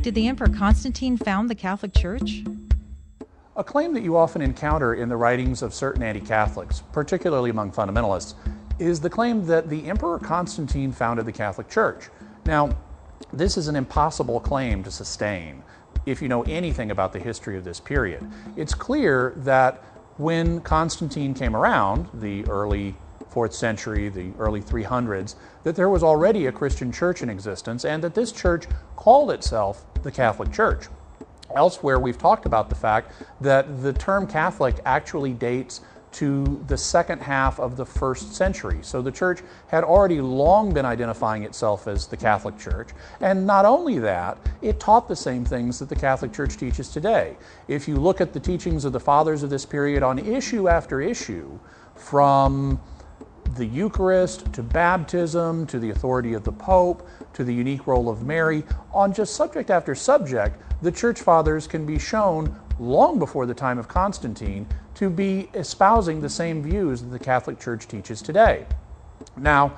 Did the Emperor Constantine found the Catholic Church? A claim that you often encounter in the writings of certain anti-Catholics, particularly among fundamentalists, is the claim that the Emperor Constantine founded the Catholic Church. Now, this is an impossible claim to sustain if you know anything about the history of this period. It's clear that when Constantine came around, the early 4th century, the early 300s, that there was already a Christian church in existence and that this church called itself the Catholic Church. Elsewhere, we've talked about the fact that the term Catholic actually dates to the second half of the 1st century. So the church had already long been identifying itself as the Catholic Church. And not only that, it taught the same things that the Catholic Church teaches today. If you look at the teachings of the fathers of this period on issue after issue, from the Eucharist, to baptism, to the authority of the Pope, to the unique role of Mary, on just subject after subject, the Church Fathers can be shown long before the time of Constantine to be espousing the same views that the Catholic Church teaches today. Now,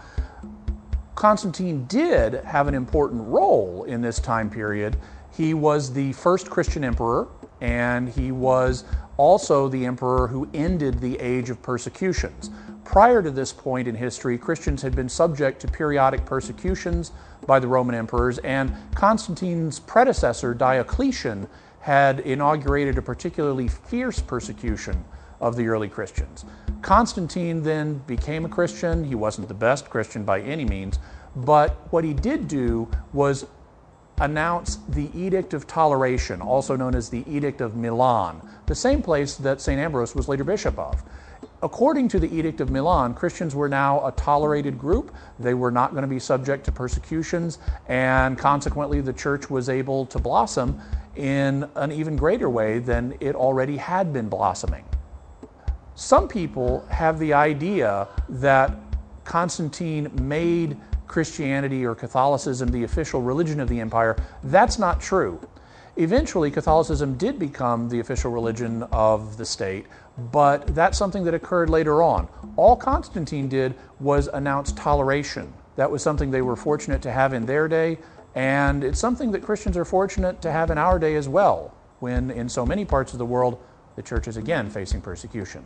Constantine did have an important role in this time period. He was the first Christian emperor, and he was also the emperor who ended the age of persecutions. Prior to this point in history, Christians had been subject to periodic persecutions by the Roman emperors, and Constantine's predecessor, Diocletian, had inaugurated a particularly fierce persecution of the early Christians. Constantine then became a Christian. He wasn't the best Christian by any means, but what he did do was announce the Edict of Toleration, also known as the Edict of Milan, the same place that St. Ambrose was later bishop of. According to the Edict of Milan, Christians were now a tolerated group. They were not going to be subject to persecutions, and consequently the church was able to blossom in an even greater way than it already had been blossoming. Some people have the idea that Constantine made Christianity or Catholicism the official religion of the empire. That's not true. Eventually, Catholicism did become the official religion of the state, but that's something that occurred later on. All Constantine did was announce toleration. That was something they were fortunate to have in their day, and it's something that Christians are fortunate to have in our day as well, when in so many parts of the world, the church is again facing persecution.